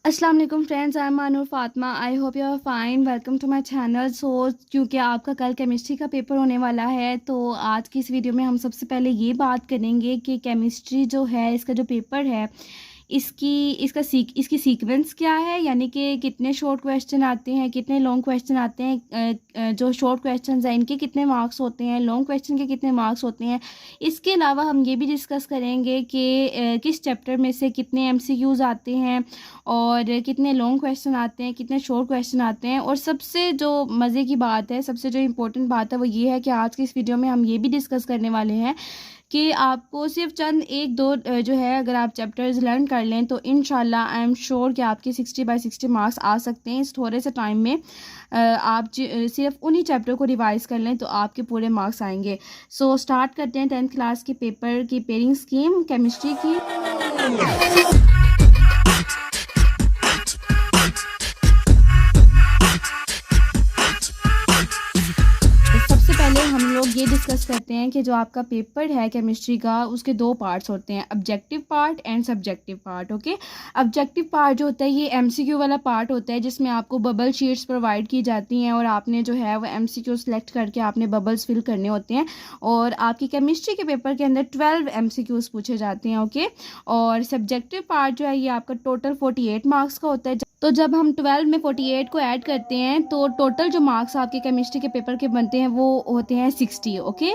अस्सलाम वालेकुम friends, I am Manoor Fatima. I hope you are fine. Welcome to my channel. क्योंकि आपका कल केमिस्ट्री का पेपर होने वाला है, तो आज की इस वीडियो में हम सबसे पहले ये बात करेंगे कि केमिस्ट्री जो है, इसका जो पेपर है, इसकी सीक्वेंस क्या है, यानी कि कितने शॉर्ट क्वेश्चन आते हैं, कितने लॉन्ग क्वेश्चन आते हैं। जो शॉर्ट क्वेश्चन हैं इनके कितने मार्क्स होते हैं, लॉन्ग क्वेश्चन के कितने मार्क्स होते हैं। इसके अलावा हम ये भी डिस्कस करेंगे कि किस चैप्टर में से कितने एमसीक्यूज़ आते हैं और कितने लॉन्ग क्वेश्चन आते हैं, कितने शॉर्ट क्वेश्चन आते हैं। और सबसे जो मज़े की बात है, सबसे जो इम्पोर्टेंट बात है, वो ये है कि आज की इस वीडियो में हम ये भी डिस्कस करने वाले हैं कि आपको सिर्फ चंद एक दो जो है, अगर आप चैप्टर्स लर्न कर लें तो इंशाल्लाह आई एम श्योर कि आपके 60/60 मार्क्स आ सकते हैं इस थोड़े से टाइम में। आप सिर्फ उन्हीं चैप्टर को रिवाइज़ कर लें तो आपके पूरे मार्क्स आएंगे। सो स्टार्ट करते हैं 10th क्लास के पेपर की पेयरिंग स्कीम केमिस्ट्री की। सबसे पहले हम लोग ये डिस्कस करते हैं कि जो आपका पेपर है केमिस्ट्री का, उसके दो पार्ट्स होते हैं, objective part and subjective part. Okay, objective part जो होता है ये एमसीक्यू वाला पार्ट होता है, जिसमें आपको बबल शीट्स प्रोवाइड की जाती हैं और आपने जो है वो एमसीक्यू सेलेक्ट करके आपने बबल्स फिल करने होते हैं। और आपकी केमिस्ट्री के पेपर के अंदर 12 एमसीक्यूज पूछे जाते हैं। ओके, और सब्जेक्टिव पार्ट जो है ये आपका टोटल 48 मार्क्स का होता है। तो जब हम 12 में 48 को ऐड करते हैं तो टोटल जो मार्क्स आपके केमिस्ट्री के पेपर के बनते हैं वो होते हैं 60। ओके,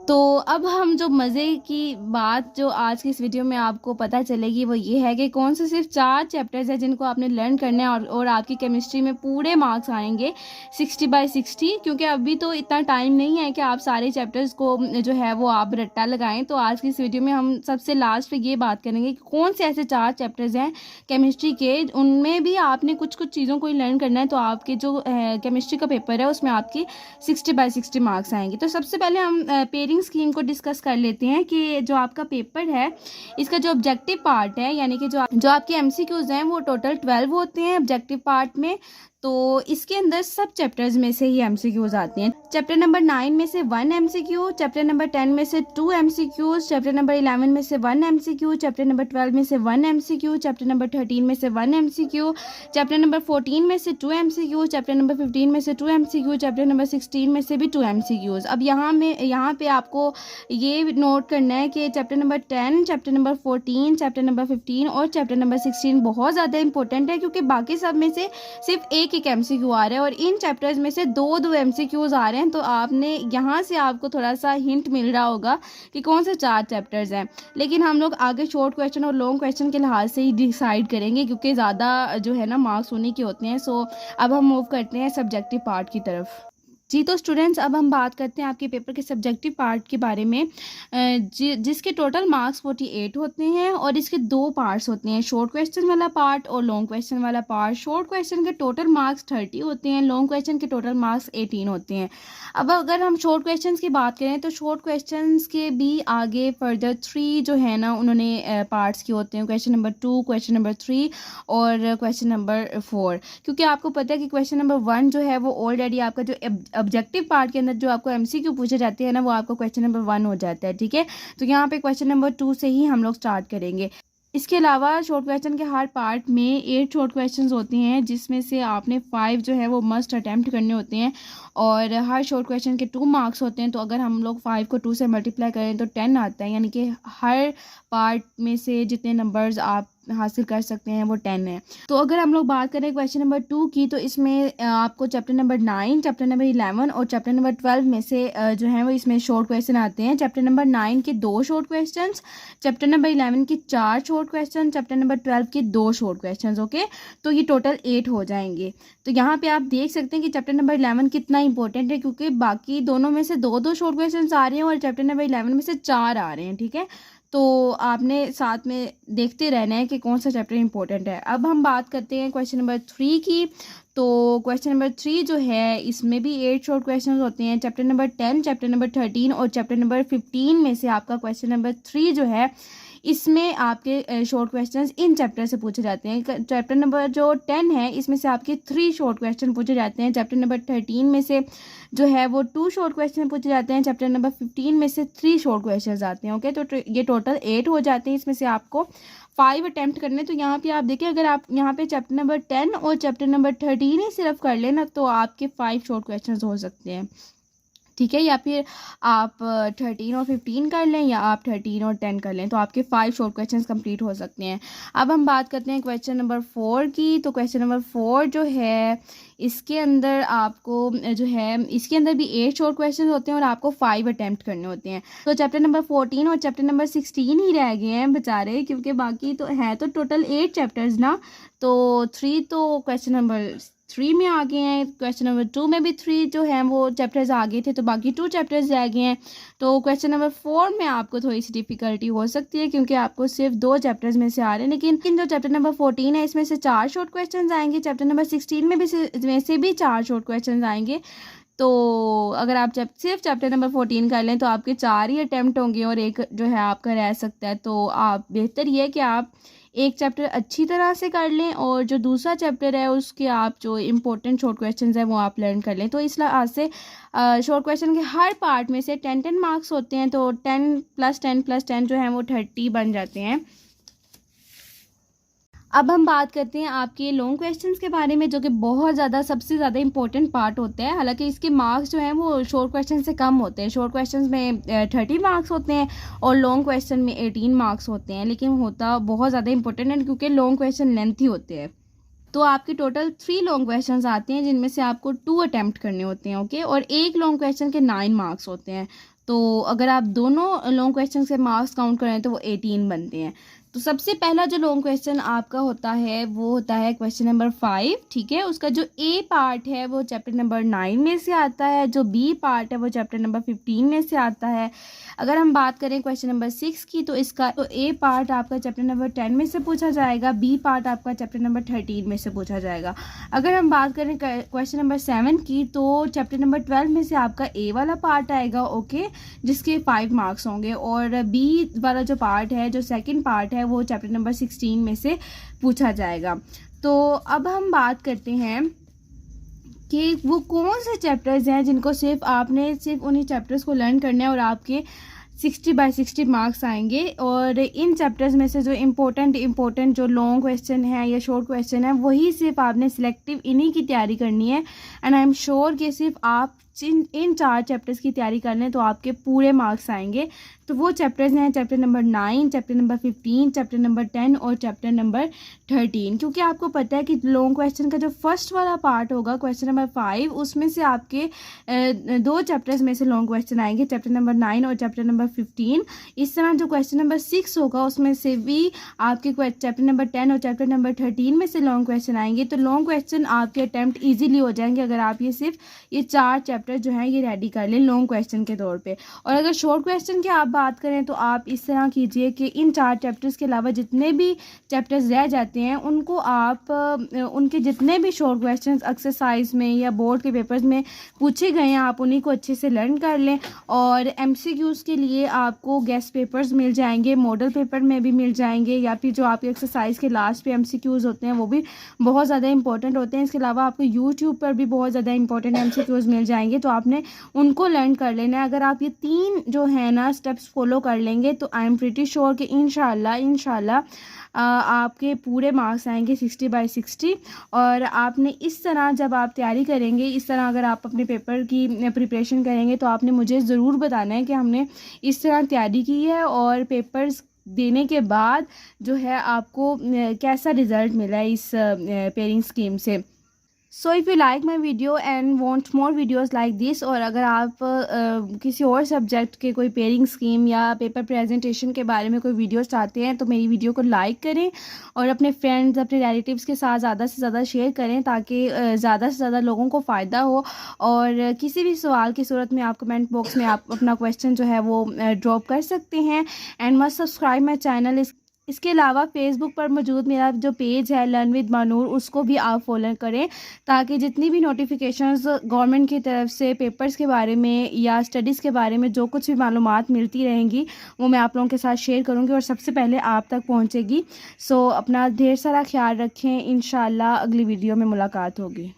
तो अब हम जो मज़े की बात जो आज की इस वीडियो में आपको पता चलेगी वो ये है कि कौन से सिर्फ 4 चैप्टर्स हैं जिनको आपने लर्न करना है और आपकी केमिस्ट्री में पूरे मार्क्स आएंगे 60/60। क्योंकि अभी तो इतना टाइम नहीं है कि आप सारे चैप्टर्स को जो है वो आप रट्टा लगाएं। तो आज की इस वीडियो में हम सबसे लास्ट पे ये बात करेंगे कि कौन से ऐसे 4 चैप्टर्स हैं केमिस्ट्री के, उनमें भी आपने कुछ चीज़ों को ही लर्न करना है, तो आपके जो केमिस्ट्री का पेपर है उसमें आपकी 60/60 मार्क्स आएंगे। तो सबसे पहले हम पेयरिंग स्कीम को डिस्कस कर लेते हैं कि जो आपका पेपर है इसका जो ऑब्जेक्टिव पार्ट है, यानी कि जो आपके एमसीक्यूज हैं वो टोटल 12 होते हैं ऑब्जेक्टिव पार्ट में। तो इसके अंदर सब चैप्टर्स में से ही एमसीक्यूज आते हैं। चैप्टर नंबर 9 में से 1 एमसीक्यू, चैप्टर नंबर 10 में से 2 एमसीक्यूज, चैप्टर नंबर 11 में से 1 एमसीक्यू, चैप्टर नंबर 12 में से 1 एमसीक्यू, चैप्टर नंबर 13 में से 1 एमसीक्यू, चैप्टर नंबर 14 में से 2 एमसीक्यू, चैप्टर नंबर 15 में से 2 एमसीक्यू, चैप्टर नंबर 16 में से भी 2 एमसीक्यूज। अब यहाँ पे आपको ये नोट करना है कि chapter number 10, chapter number 14, chapter number 15 और चैप्टर नंबर 16 बहुत ज़्यादा इंपॉर्टेंट है, क्योंकि बाकी सब में से सिर्फ एक एमसीक्यू आ रहा है और इन चैप्टर्स में से 2 एमसीक्यूज आ रहे हैं। तो आपने यहाँ से आपको थोड़ा सा हिंट मिल रहा होगा कि कौन से 4 चैप्टर्स हैं, लेकिन हम लोग आगे शॉर्ट क्वेश्चन और लॉन्ग क्वेश्चन के लिहाज से ही डिसाइड करेंगे, क्योंकि ज़्यादा जो है ना मार्क्स होने के होते हैं। सो अब हम मूव करते हैं सब्जेक्टिव पार्ट की तरफ। जी, तो स्टूडेंट्स अब हम बात करते हैं आपके पेपर के सब्जेक्टिव पार्ट के बारे में, जिसके टोटल मार्क्स 48 होते हैं और इसके 2 पार्ट्स होते हैं, शॉर्ट क्वेश्चन वाला पार्ट और लॉन्ग क्वेश्चन वाला पार्ट। शॉर्ट क्वेश्चन के टोटल मार्क्स 30 होते हैं, लॉन्ग क्वेश्चन के टोटल मार्क्स 18 होते हैं। अब अगर हम शॉर्ट क्वेश्चन की बात करें तो शॉर्ट क्वेश्चन के भी आगे फर्दर 3 जो है ना उन्होंने पार्ट्स किए होते हैं, क्वेश्चन नंबर 2, क्वेश्चन नंबर 3 और क्वेश्चन नंबर 4। क्योंकि आपको पता है कि क्वेश्चन नंबर 1 जो है वो ऑलरेडी आपका जो ऑब्जेक्टिव पार्ट के अंदर जो आपको एमसीक्यू पूछे जाते हैं ना, वो आपका क्वेश्चन नंबर 1 हो जाता है। ठीक है, तो यहाँ पे क्वेश्चन नंबर 2 से ही हम लोग स्टार्ट करेंगे। इसके अलावा शॉर्ट क्वेश्चन के हर पार्ट में 8 शॉर्ट क्वेश्चंस होते हैं, जिसमें से आपने 5 जो है वो मस्ट अटैम्प्ट करने होते हैं और हर शॉर्ट क्वेश्चन के 2 मार्क्स होते हैं। तो अगर हम लोग 5 को 2 से मल्टीप्लाई करें तो 10 आता है, यानी कि हर पार्ट में से जितने नंबर्स आप हासिल कर सकते हैं वो 10 है। तो अगर हम लोग बात करें क्वेश्चन नंबर 2 की, तो इसमें आपको चैप्टर नंबर 9, चैप्टर नंबर 11 और चैप्टर नंबर 12 में से जो है वो इसमें शॉर्ट क्वेश्चन आते हैं। चैप्टर नंबर 9 के 2 शॉर्ट क्वेश्चन, चैप्टर नंबर 11 के 4 शॉर्ट क्वेश्चन, चैप्टर नंबर 12 के 2 शॉर्ट क्वेश्चन। ओके, तो ये टोटल 8 हो जाएंगे। तो यहाँ पे आप देख सकते हैं कि चैप्टर नंबर 11 कितना इंपॉर्टेंट है, क्योंकि बाकी दोनों में से 2 शॉर्ट क्वेश्चन आ रहे हैं और चैप्टर नंबर 11 में से 4 आ रहे हैं। ठीक है, तो आपने साथ में देखते रहना है कि कौन सा चैप्टर इंपॉर्टेंट है। अब हम बात करते हैं क्वेश्चन नंबर 3 की। तो क्वेश्चन नंबर 3 जो है इसमें भी 8 शॉर्ट क्वेश्चन होते हैं। चैप्टर नंबर 10, चैप्टर नंबर 13 और चैप्टर नंबर 15 में से आपका क्वेश्चन नंबर 3 जो है इसमें आपके शॉर्ट क्वेश्चंस इन चैप्टर से पूछे जाते हैं। चैप्टर नंबर जो 10 है इसमें से आपके 3 शॉर्ट क्वेश्चन पूछे जाते हैं। चैप्टर नंबर 13 में से जो है वो 2 शॉर्ट क्वेश्चन पूछे जाते हैं। चैप्टर नंबर 15 में से 3 शॉर्ट क्वेश्चन आते हैं। ओके, तो ये टोटल 8 हो जाते हैं। इसमें से आपको 5 अटैम्प्ट करने, तो यहाँ पे आप देखें अगर आप यहाँ पे चैप्टर नंबर 10 और चैप्टर नंबर 13 ही सिर्फ कर लेना तो आपके 5 शॉर्ट क्वेश्चंस हो सकते हैं, ठीक है। या फिर आप 13 और 15 कर लें या आप 13 और 10 कर लें, तो आपके 5 शॉर्ट क्वेश्चंस कंप्लीट हो सकते हैं। अब हम बात करते हैं क्वेश्चन नंबर 4 की। तो क्वेश्चन नंबर 4 जो है इसके अंदर आपको जो है इसके अंदर भी 8 शॉर्ट क्वेश्चन होते हैं और आपको 5 अटैम्प्ट करने होते हैं। तो चैप्टर नंबर 14 और चैप्टर नंबर 16 ही रह गए हैं बेचारे, क्योंकि बाकी तो है तो टोटल 8 चैप्टर्स ना, तो 3 तो क्वेश्चन नंबर 3 में आ गए हैं, क्वेश्चन नंबर 2 में भी 3 जो है वो चैप्टर्स आ गए थे, तो बाकी 2 चैप्टर्स रह गए हैं। तो क्वेश्चन नंबर 4 में आपको थोड़ी सी डिफ़िकल्टी हो सकती है क्योंकि आपको सिर्फ 2 चैप्टर्स में से आ रहे हैं, लेकिन जो चैप्टर नंबर 14 है इसमें से 4 शॉर्ट क्वेश्चन आएंगे, चैप्टर नंबर 16 में से भी 4 शॉर्ट क्वेश्चन आएंगे। तो अगर आप सिर्फ चैप्टर नंबर 14 कर लें तो आपके 4 ही अटैम्प्ट होंगे और एक जो है आपका रह सकता है। तो आप बेहतर ये है कि आप एक चैप्टर अच्छी तरह से कर लें और जो दूसरा चैप्टर है उसके आप जो इम्पोर्टेंट शॉर्ट क्वेश्चंस हैं वो आप लर्न कर लें। तो इस लिहाज से शॉर्ट क्वेश्चन के हर पार्ट में से 10 मार्क्स होते हैं, तो 10 + 10 + 10 जो है वो 30 बन जाते हैं। अब हम बात करते हैं आपके लॉन्ग क्वेश्चंस के बारे में, जो कि बहुत ज़्यादा सबसे ज़्यादा इंपॉर्टेंट पार्ट होता है। हालांकि इसके मार्क्स जो हैं वो शॉर्ट क्वेश्चन से कम होते हैं, शॉर्ट क्वेश्चंस में 30 मार्क्स होते हैं और लॉन्ग क्वेश्चन में 18 मार्क्स होते हैं, लेकिन होता बहुत ज़्यादा इंपॉर्टेंट है क्योंकि लॉन्ग क्वेश्चन लेंथी होते हैं। तो आपके टोटल 3 लॉन्ग क्वेश्चंस आते हैं जिनमें से आपको 2 अटैम्प्ट करने होते हैं, ओके, और एक लॉन्ग क्वेश्चन के 9 मार्क्स होते हैं। तो अगर आप दोनों लॉन्ग क्वेश्चन के मार्क्स काउंट करें तो वो 18 बनते हैं। तो सबसे पहला जो लॉन्ग क्वेश्चन आपका होता है वो होता है क्वेश्चन नंबर 5, ठीक है। उसका जो ए पार्ट है वो चैप्टर नंबर 9 में से आता है, जो बी पार्ट है वो चैप्टर नंबर 15 में से आता है। अगर हम बात करें क्वेश्चन नंबर 6 की तो इसका तो ए पार्ट आपका चैप्टर नंबर 10 में से पूछा जाएगा, बी पार्ट आपका चैप्टर नंबर 13 में से पूछा जाएगा। अगर हम बात करें क्वेश्चन नंबर 7 की तो चैप्टर नंबर 12 में से आपका ए वाला पार्ट आएगा, ओके, जिसके 5 मार्क्स होंगे, और बी वाला जो पार्ट है, जो सेकंड पार्ट है, वो चैप्टर नंबर 16 में से पूछा जाएगा। तो अब हम बात करते हैं कि वो कौन से चैप्टर्स हैं जिनको सिर्फ उन्हीं चैप्टर्स को लर्न करना है और आपके 60/60 मार्क्स आएंगे। और इन चैप्टर्स में से जो इम्पोर्टेंट जो लॉन्ग क्वेश्चन है या शॉर्ट क्वेश्चन है वही सिर्फ आपने सिलेक्टिव इन्हीं की तैयारी करनी है। एंड आई एम श्योर कि सिर्फ आप इन 4 चैप्टर्स की तैयारी कर लें तो आपके पूरे मार्क्स आएंगे। तो वो चैप्टर्स हैं chapter number 9, chapter number 15, chapter number 10 और चैप्टर नंबर 13। क्योंकि आपको पता है कि लॉन्ग क्वेश्चन का जो फर्स्ट वाला पार्ट होगा क्वेश्चन नंबर 5, उसमें से आपके 2 चैप्टर्स में से लॉन्ग क्वेश्चन आएंगे, चैप्टर नंबर 9 और चैप्टर नंबर 15। इस तरह जो क्वेश्चन नंबर 6 होगा उसमें से भी आपके चैप्टर नंबर 10 और चैप्टर नंबर 13 में से लॉन्ग क्वेश्चन आएंगे। तो लॉन्ग क्वेश्चन आपके अटैम्प्ट ईजिली हो जाएंगे अगर आप ये 4 चैप्टर जो है ये रेडी कर लें लॉन्ग क्वेश्चन के तौर पे। और अगर शॉर्ट क्वेश्चन की आप बात करें तो आप इस तरह कीजिए कि इन 4 चैप्टर्स के अलावा जितने भी चैप्टर्स रह जाते हैं उनको आप उनके जितने भी शॉर्ट क्वेश्चंस एक्सरसाइज में या बोर्ड के पेपर्स में पूछे गए हैं आप उन्हीं को अच्छे से लर्न कर लें। और MCQs के लिए आपको गेस्ट पेपर्स मिल जाएंगे, मॉडल पेपर में भी मिल जाएंगे, या फिर जो आपके एक्सरसाइज के लास्ट पे MCQs होते हैं वो भी बहुत ज़्यादा इंपॉर्टेंट होते हैं। इसके अलावा आपको यूट्यूब पर भी बहुत ज़्यादा इंपॉर्टेंट MCQs मिल जाएंगे, तो आपने उनको लर्न कर लेना है। अगर आप ये 3 जो है ना स्टेप्स फॉलो कर लेंगे तो आई एम प्रीटी श्योर कि इंशाल्लाह आपके पूरे मार्क्स आएंगे 60/60। और आपने इस तरह जब आप तैयारी करेंगे, इस तरह अगर आप अपने पेपर की प्रिपरेशन करेंगे तो आपने मुझे ज़रूर बताना है कि हमने इस तरह तैयारी की है और पेपर्स देने के बाद जो है आपको कैसा रिज़ल्ट मिला है इस पेयरिंग स्कीम से। So if you like my video and want more videos like this, और अगर आप किसी और सब्जेक्ट के कोई पेयरिंग स्कीम या पेपर प्रेजेंटेशन के बारे में कोई वीडियोज़ चाहते हैं तो मेरी वीडियो को लाइक करें और अपने फ्रेंड्स अपने रिलेटिव्स के साथ ज़्यादा से ज़्यादा शेयर करें ताकि ज़्यादा से ज़्यादा लोगों को फ़ायदा हो। और किसी भी सवाल की सूरत में आप कमेंट बॉक्स में आप अपना क्वेश्चन जो है वो ड्रॉप कर सकते हैं। And must subscribe my channel. इसके अलावा फेसबुक पर मौजूद मेरा जो पेज है लर्न विद मानूर, उसको भी आप फॉलो करें ताकि जितनी भी नोटिफिकेशंस गवर्नमेंट की तरफ से पेपर्स के बारे में या स्टडीज़ के बारे में जो कुछ भी मालूमात मिलती रहेंगी वो मैं आप लोगों के साथ शेयर करूंगी और सबसे पहले आप तक पहुंचेगी। सो अपना ढेर सारा ख्याल रखें, इंशाल्लाह अगली वीडियो में मुलाकात होगी।